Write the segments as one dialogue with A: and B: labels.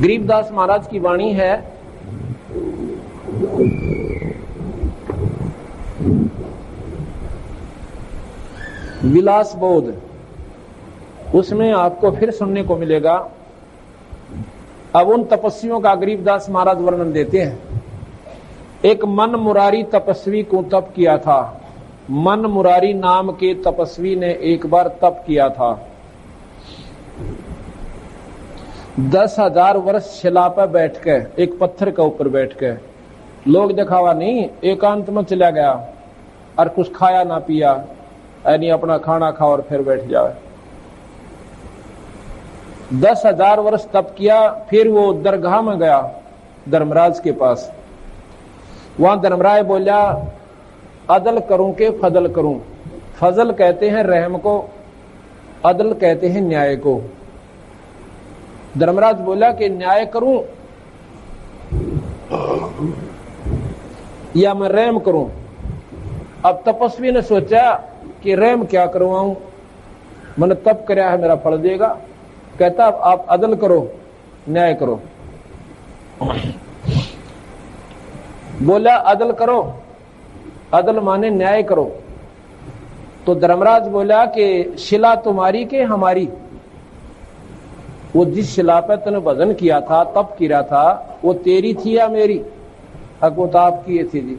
A: गरीबदास महाराज की वाणी है, विलास बोध, उसमें आपको फिर सुनने को मिलेगा। अब उन तपस्वियों का गरीबदास महाराज वर्णन देते हैं। एक मन मुरारी तपस्वी को तप किया था। मन मुरारी नाम के तपस्वी ने एक बार तप किया था। 10,000 वर्ष शिला पर बैठ के, एक पत्थर के ऊपर बैठ के, लोग दिखावा नहीं, एकांत में चला गया और कुछ खाया ना पिया, यानी अपना खाना खा और फिर बैठ जाए। 10,000 वर्ष तप किया। फिर वो दरगाह में गया धर्मराज के पास। वहां धर्मराज बोला, अदल करूं के फजल करूं। फजल कहते हैं रहम को, अदल कहते हैं न्याय को। धर्मराज बोला कि न्याय करूं या मैं रहम करूं। अब तपस्वी ने सोचा कि रहम क्या करवाऊं, मैंने तप कराया है, मेरा फल देगा। कहता आप अदल करो, न्याय करो। बोला अदल करो, अदल माने न्याय करो। तो धर्मराज बोला कि शिला तुम्हारी के हमारी? वो जिस शिला पे तूने भजन किया था, तप किया था, वो तेरी थी या मेरी? वो तो आपकी थी जी।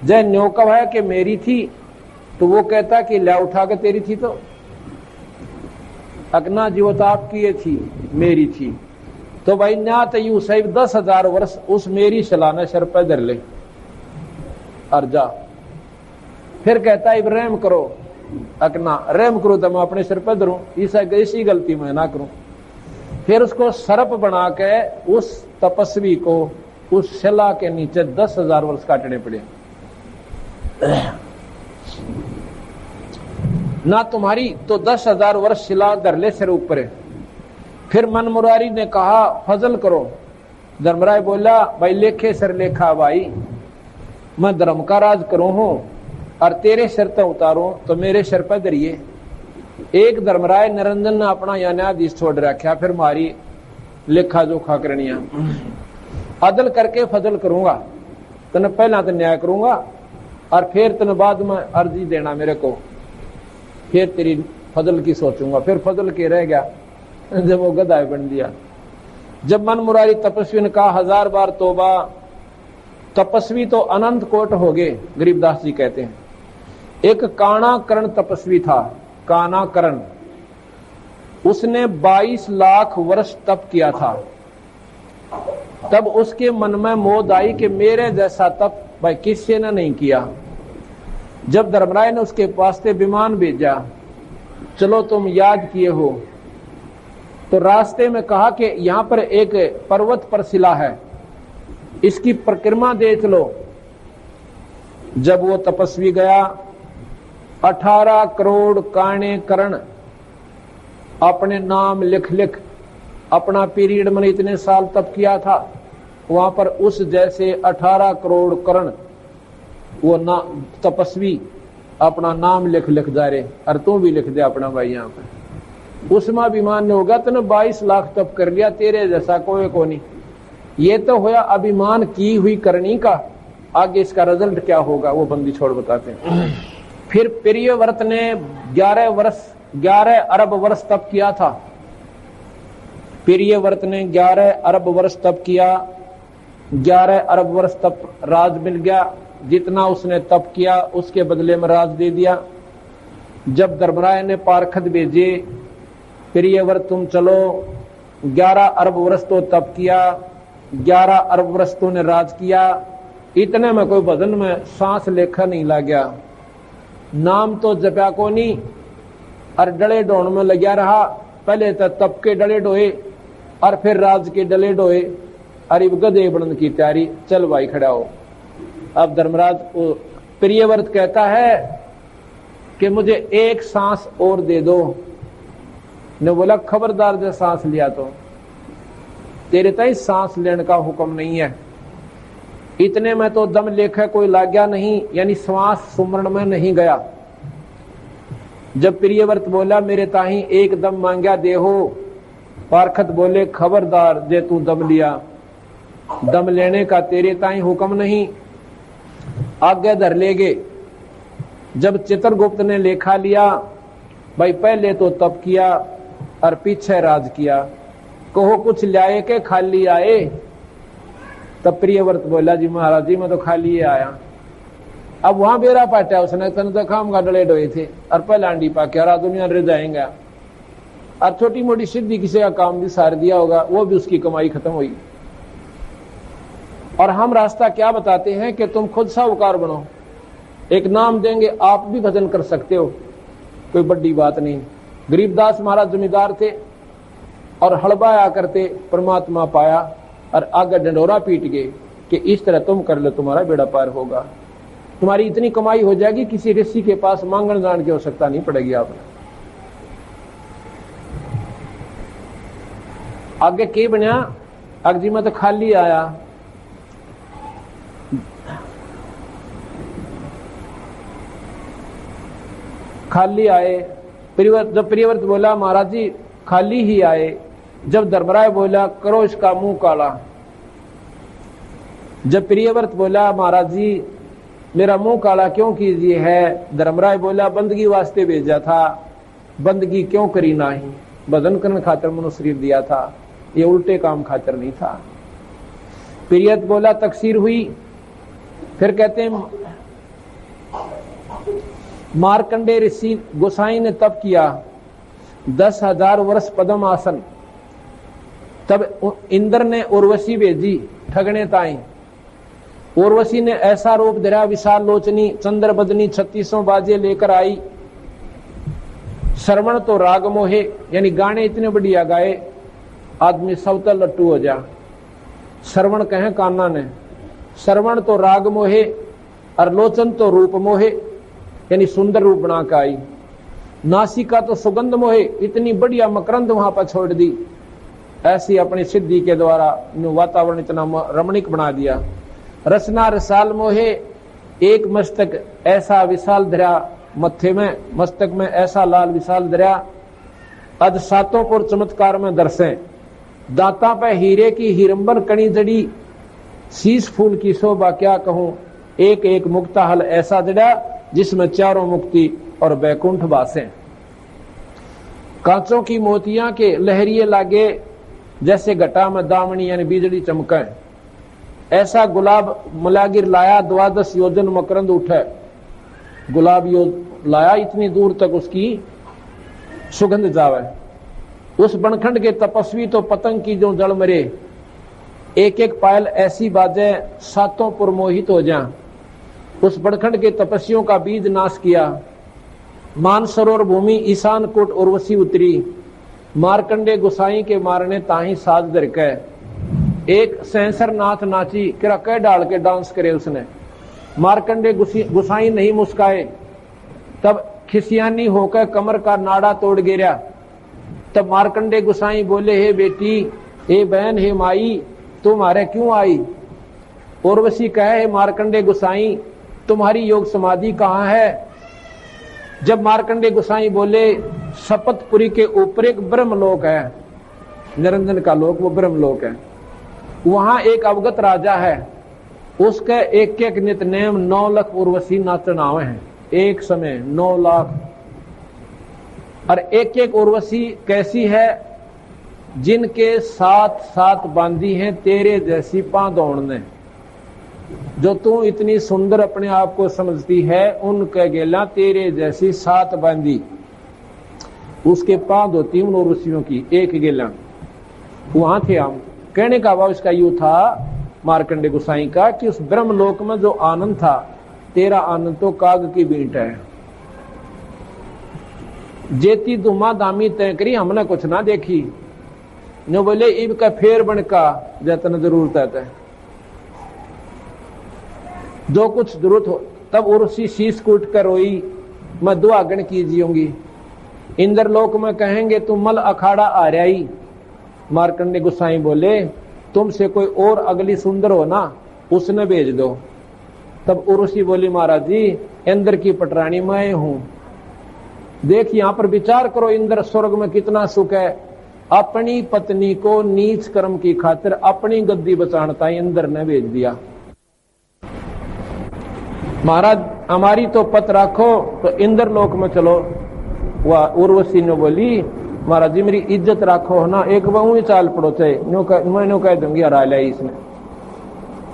A: जय न्यो कब है कि मेरी थी, तो वो कहता कि ला उठा के तेरी थी। तो अकना जी वो तो आपकी थी, मेरी थी। तो भाई न्या तो यू सही 10,000 वर्ष उस मेरी शिला ने सिर पे धर ले और जा। फिर कहता है रहम करो। अकना रहम करो तो मैं अपने सिर पे धरूं, इसी गलती में ना करूं। फिर उसको सर्प बना के उस तपस्वी को उस शिला के नीचे 10,000 वर्ष काटने पड़े। ना तुम्हारी तो 10,000 वर्ष शिला धर ले सिर ऊपर। फिर मन मुरारी ने कहा फजल करो। धर्मराय बोला भाई लेखे सिर लेखा भाई, मैं धर्म का राज करूं हूं और तेरे सिर तो उतारूं तो मेरे सिर पर धरिए। एक धर्मराय निरंजन ने अपना या न्यायाधीश छोड़ रखा, फिर मारी लेखा जोखा करनिया। अदल करके फजल करूंगा, तने पहला तो न्याय करूंगा और फिर तने बाद में अर्जी देना मेरे को, फिर तेरी फजल की सोचूंगा। फिर फजल के रह गया जब वो गधा बन दिया। जब मन मुरारी तपस्वी ने कहा 1000 बार तोबा। तपस्वी तो अनंत कोट हो गए, गरीबदास जी कहते हैं। एक काणाकरण तपस्वी था, काणाकरण, उसने 22 लाख वर्ष तप किया था। तब उसके मन में मोद आई कि मेरे जैसा तप भाई किसी ने नहीं किया। जब धर्मराय ने उसके पास से विमान भेजा, चलो तुम याद किए हो, तो रास्ते में कहा कि यहां पर एक पर्वत पर शिला है, इसकी परिक्रमा देख लो। जब वो तपस्वी गया, 18 करोड़ काणे करण अपने नाम लिख लिख, अपना पीरियड में इतने साल तप किया था, वहां पर उस जैसे 18 करोड़ करण वो ना तपस्वी अपना नाम लिख लिख जा रहे। और तू भी लिख दे अपना भाई यहाँ पे। उसमें अभिमान नहीं होगा, तूने 22 लाख तप कर लिया, तेरे जैसा कोई को नहीं। ये तो होया अभिमान की हुई करनी का, आगे इसका रिजल्ट क्या होगा वो बंदी छोड़ बताते हैं। फिर प्रियव्रत ने 11 अरब वर्ष तप किया था। प्रियव्रत ने 11 अरब वर्ष तप किया। 11 अरब वर्ष तप राज मिल गया। जितना उसने तप किया उसके बदले में राज दे दिया। जब धर्मराय ने पारखत भेजे, प्रियव्रत तुम चलो, 11 अरब वर्ष तो तप किया, 11 अरब वर्ष तो ने राज किया, इतने में कोई भजन में सांस लेखा नहीं लग गया, नाम तो जपया को नहीं, और डले डोन में लग्या रहा। पहले तो तप के डले डोए और फिर राज के डले डोए, अरे गधे बनने की तैयारी, चल भाई खड़ा हो। अब धर्मराज प्रियव्रत कहता है कि मुझे एक सांस और दे दो। ने बोला खबरदार जो सांस लिया तो तेरे ताई सांस लेने का हुक्म नहीं है। इतने में तो दम लेखा कोई लाग्या नहीं, यानी श्वास सुमरण में नहीं गया। जब प्रियव्रत बोला मेरे ताही एक दम मांग्या दे हो, पारखत बोले खबरदार जे तू दम लिया, दम लेने का तेरे ताई हुक्म नहीं, आगे धर लेगे। जब चित्रगुप्त ने लेखा लिया, भाई पहले तो तप किया और पीछे राज किया, कहो कुछ लाए के खाली आए। तब प्रियव्रत बोला जी महाराज जी मैं तो खाली आया। अब वहां बेरा पाटा उसने तन तो खाम का डले डोए थे और पहले आंडी पाके और दुनिया रह जाएंगे और छोटी मोटी सिद्धि किसी का काम भी सार दिया होगा, वो भी उसकी कमाई खत्म हुई। और हम रास्ता क्या बताते हैं कि तुम खुद साहूकार बनो, एक नाम देंगे आप भी भजन कर सकते हो, कोई बड़ी बात नहीं। गरीबदास महाराज जमींदार थे और हड़बाया करते, परमात्मा पाया और आगे डंडोरा पीट गए कि इस तरह तुम कर लो तुम्हारा बेड़ा पार होगा, तुम्हारी इतनी कमाई हो जाएगी किसी ऋषि के पास मांगण जान की आवश्यकता नहीं पड़ेगी। आपने आगे के बनया, अगजी में तो खाली आया। खाली आए। जब प्रियव्रत बोला महाराज जी खाली ही आए। जब धर्मराय बोला करो इसका मुंह काला। जब प्रियव्रत बोला महाराज जी मेरा मुंह काला क्यों कीजिए है, धर्मराय बोला बंदगी वास्ते भेजा था, बंदगी क्यों करी नाही, भजन करने खातर मनुष्य शरीर दिया था, ये उल्टे काम खातर नहीं था। प्रियव्रत बोला तकसीर हुई। फिर कहते हैं मार्कंडे ऋषि गोसाई ने तप किया 10,000 वर्ष पद्म आसन। तब इंद्र ने उर्वशी भेजी ठगने ताई। उर्वशी ने ऐसा रूप धरा विशाल लोचनी चंद्र बदनी 36 बाजे लेकर आई। श्रवण तो राग मोहे, यानी गाने इतने बढ़िया गाए आदमी सब तो लट्टू हो जा। श्रवण कहे कान्ना ने, श्रवण तो राग मोहे और लोचन तो रूप मोहे, यानी सुंदर रूप बना के आई। नासिका तो सुगंध मोहे, इतनी बढ़िया मकरंद वहां पर छोड़ दी। ऐसी अपनी सिद्धि के द्वारा वातावरण इतना रमणीक बना दिया। रसना रसाल मोहे, एक मस्तक ऐसा विशाल धरा मत्थे में, मस्तक में ऐसा लाल विशाल धरा। अद सातों पुर चमत्कार में दर्शे, दांता पे हीरे की हिरंबर कणी जड़ी, शीश फूल की शोभा क्या कहूं, एक एक मुक्ता हल ऐसा जड़ा जिसमें चारों मुक्ति और बैकुंठ बासे। कांचों की मोतियां के लहरिए लागे, जैसे घटा में दामनी यानी बिजली चमके। ऐसा गुलाब मलागिर लाया 12 योजन मकरंद उठे। गुलाब लाया इतनी दूर तक उसकी सुगंध जावे। उस बनखंड के तपस्वी तो पतंग की जो जड़ मरे, एक एक पायल ऐसी बाजे सातों पुर मोहित हो जा। उस बनखंड के तपस्वियों का बीज नाश किया। मानसरोवर भूमि ईशान कोट उर्वशी उतरी। मार्कंडे गुसाई के मारने ताही साज दरके। एक सेंसर नाथ नाची, किरा कह डाल के डांस करे उसने। मार्कंडे गुसाई नहीं मुस्काए। तब खिसियानी होकर कमर का नाड़ा तोड़ गिरा। तब मार्कंडे गुसाई बोले हे बेटी, हे बहन, हे माई, तुम्हारे क्यों आई। उर्वशी कहे मार्कंडे गुसाई तुम्हारी योग समाधि कहाँ है। जब मार्कंडे गुसाई बोले शपथपुरी के ऊपर एक ब्रह्मलोक है, निरंजन का लोक, वो ब्रह्मलोक है। वहां एक अवगत राजा है, उसके एक एक नित नेम 9 लाख उर्वशी नाचनावे हैं एक समय, 9 लाख। और एक एक उर्वशी कैसी है, जिनके साथ साथ बांधी हैं तेरे जैसी पांदौड़ ने। जो तू इतनी सुंदर अपने आप को समझती है, उनके गेला तेरे जैसी 7 बांधी। उसके पांव होती उन उर्वशियों की एक गेला। वहां थे हम। कहने का भाव इसका यूं था मार्कंडे गुसाई का कि उस ब्रह्मलोक में जो आनंद था, तेरा आनंद तो काग की बींट है। जेती दुमा दामी तय करी, हमने कुछ ना देखी। न बोले इब का फेर बनका जतन जरूरत है, जो कुछ जरूरत हो। तब उर्वशी शीश कूट कर रोई, मैं दुआगन कीजिएंगी। इंद्रलोक में कहेंगे तुम मल अखाड़ा आ रही। मार्कंडे गुसाई बोले तुमसे कोई और अगली सुंदर हो ना, उसने भेज दो। तब उर्वशी बोली महाराज जी इंद्र की पटरानी मैं हूं। देख यहां पर विचार करो, इंद्र स्वर्ग में कितना सुख है, अपनी पत्नी को नीच कर्म की खातिर अपनी गद्दी बचाणता इंद्र ने भेज दिया। महाराज हमारी तो पत राखो, तो इंद्र लोक में चलो। वह उर्वशी ने बोली महाराज जी मेरी इज्जत राखो ना, एक बहु ही चाल पड़ो चाहे मैं कह दूंगी हरा लिया इसने।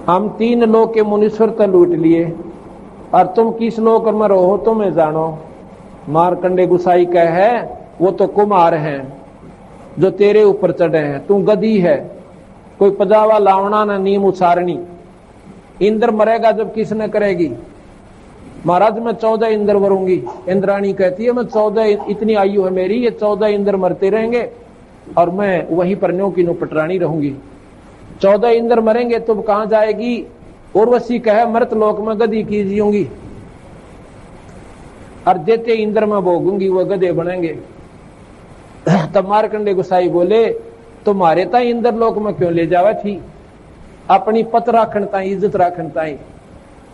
A: हम 3 लोक के मुनीश्वर तो लूट लिए और तुम किस लोक में रहो तो मैं जानो। मारकंडे गुसाई कह है वो तो कुमार हैं जो तेरे ऊपर चढ़े हैं, तू गधी है, कोई पजावा लावना ना नीम उचारनी। इंद्र मरेगा जब किसने करेगी? महाराज मैं 14 इंद्र मरूंगी। इंद्राणी कहती है मैं 14, इतनी आयु है मेरी, ये 14 इंद्र मरते रहेंगे और मैं वहीं पर न्यों की नो पटरानी रहूंगी। 14 इंद्र मरेंगे तो कहां जाएगी? उर्वशी कहे मृत लोक में गधी की जीऊंगी और जेते इंद्र में भोगूंगी वो गधे बनेंगे। तब मारकंडे गुसाई बोले तुम्हारे ताई इंद्र लोक में क्यों ले जावा थी? अपनी पत राखण ताई, इज्जत राखण ताई।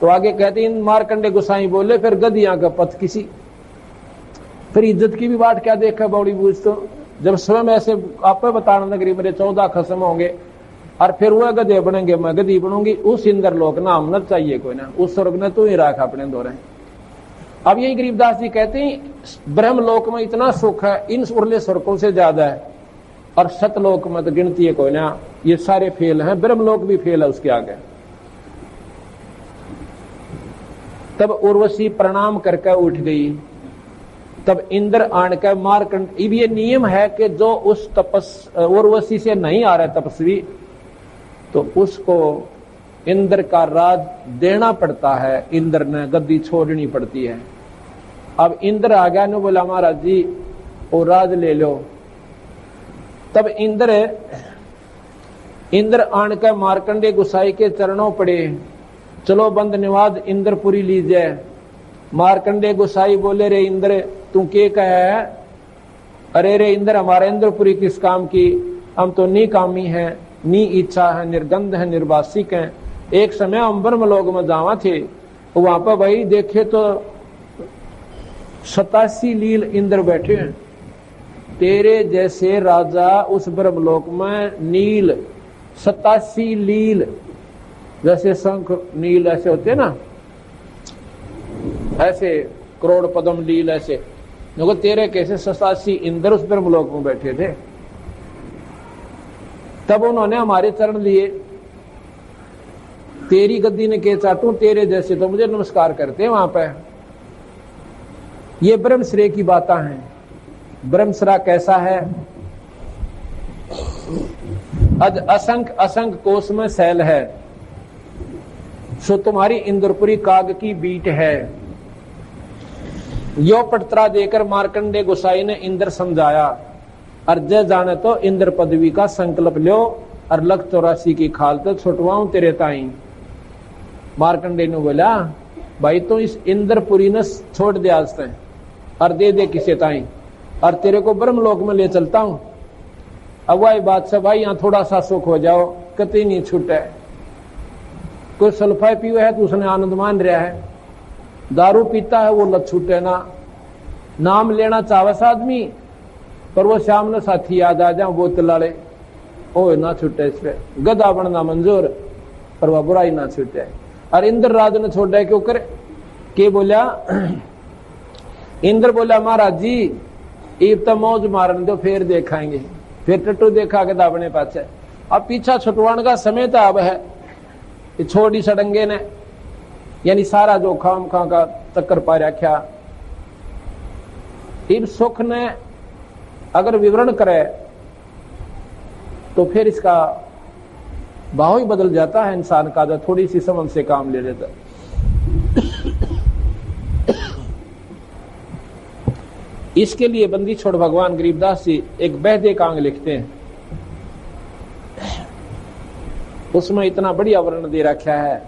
A: तो आगे कहते इन मारकंडे गुसाई बोले फिर गधियां का पथ किसी, फिर इज्जत की भी बात क्या देखा बौड़ी बूझ। तो जब स्वयं ऐसे आप बताना नगरी मेरे 14 खसम होंगे और फिर वह गधे बनेंगे, मैं गधी बनूंगी, उस इंद्र लोक नाम न चाहिए कोई ना, उस स्वर्ग ने तू ही राख अपने दौरे। अब यही गरीबदास जी कहते हैं ब्रह्म लोक में इतना सुख है इन उर्ले स्वर्गों से ज्यादा है, और सतलोक में तो गिनती है कोई ना, ये सारे फेल हैं, ब्रह्म लोक भी फेल है उसके आगे। तब उर्वशी प्रणाम करके उठ गई। तब इंद्र आन कर मारकंड, ये नियम है कि जो उस उर्वशी से नहीं आ रहा तपस्वी तो उसको इंद्र का राज देना पड़ता है, इंद्र ने गद्दी छोड़नी पड़ती है। अब इंद्र आ गया ने बोला महाराज जी वो राज ले लो। तब इंद्र आन कर मारकंडे गुसाई के चरणों पड़े, चलो बंद निवाद इंद्रपुरी लीजिए। मारकंडे गुसाई बोले रे इंद्र तू के कहे है? अरे रे इंद्र हमारे इंद्रपुरी किस काम की, हम तो नी कामी है, नी इच्छा है, निर्गंध है, निर्वासिक है। एक समय हम ब्रह्मलोक में जावा थे, वहां पर भाई देखे तो 87 लील इंद्र बैठे हैं। तेरे जैसे राजा उस ब्रह्मलोक में नील 87 लील, जैसे शंख नील ऐसे होते ना, ऐसे करोड़ पद्म लील ऐसे, देखो तेरे कैसे 87 इंद्र उस ब्रह्मलोक में बैठे थे। तब उन्होंने हमारे चरण लिए, तेरी गद्दी ने के चाटू, तेरे जैसे तो मुझे नमस्कार करते हैं वहां पे। ये ब्रह्मश्रेय की बातें हैं। ब्रह्मश्रा कैसा है? अज असंख्य कोष में शैल है, सो तुम्हारी इंद्रपुरी काग की बीट है। यो पटरा देकर मार्कंडे गोसाई ने इंद्र समझाया, और जय जाने तो इंद्र पदवी का संकल्प लो और लख 84 की खाल तो छुटवाऊं तेरे ताई। मार्कंडे ने बोला भाई तो इस इंद्रपुरी ने छोड़ दे आज तक और दे किसे ताई, और तेरे को ब्रह्मलोक में ले चलता हूं। अब वही बात से भाई यहाँ थोड़ा सा सुख हो जाओ, कतई नहीं छूटे। कोई सल्फाई पीवे है तो उसने आनंद मान रहा है, दारू पीता है वो लत छूटे ना। नाम लेना चावस आदमी पर वो श्याम ने साथी याद आ जाओ बोतल वाले, ओ ना छूटे। इस पे गधा बनना मंजूर पर वह बुराई ना छूटे। और इंद्र राज ने छोड़ा क्यों करे? के बोला? इंद्र बोला महाराज जी इब तो मौज मारन दो, फिर देखाएंगे। फिर टट्टू देखा गधा बने पाचे। अब पीछा छुटवाने का समय तो अब है। छोड़ी सडंगे ने यानी सारा जो खाम खा का चक्कर पा रखा। इब सुख ने अगर विवरण करे तो फिर इसका भाव ही बदल जाता है इंसान का, जो थोड़ी सी समझ से काम ले लेता। इसके लिए बंदी छोड़ भगवान गरीबदास जी एक बहदे कांग लिखते हैं, उसमें इतना बढ़िया वर्णन दे रखा है।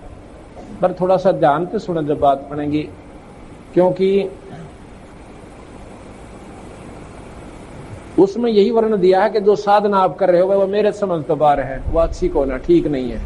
A: पर थोड़ा सा ध्यान से सुने जब बात पड़ेगी, क्योंकि उसमें यही वर्णन दिया है कि जो साधना आप कर रहे हो वो मेरे समझ तो बाहर है, वो अच्छी को ना ठीक नहीं है।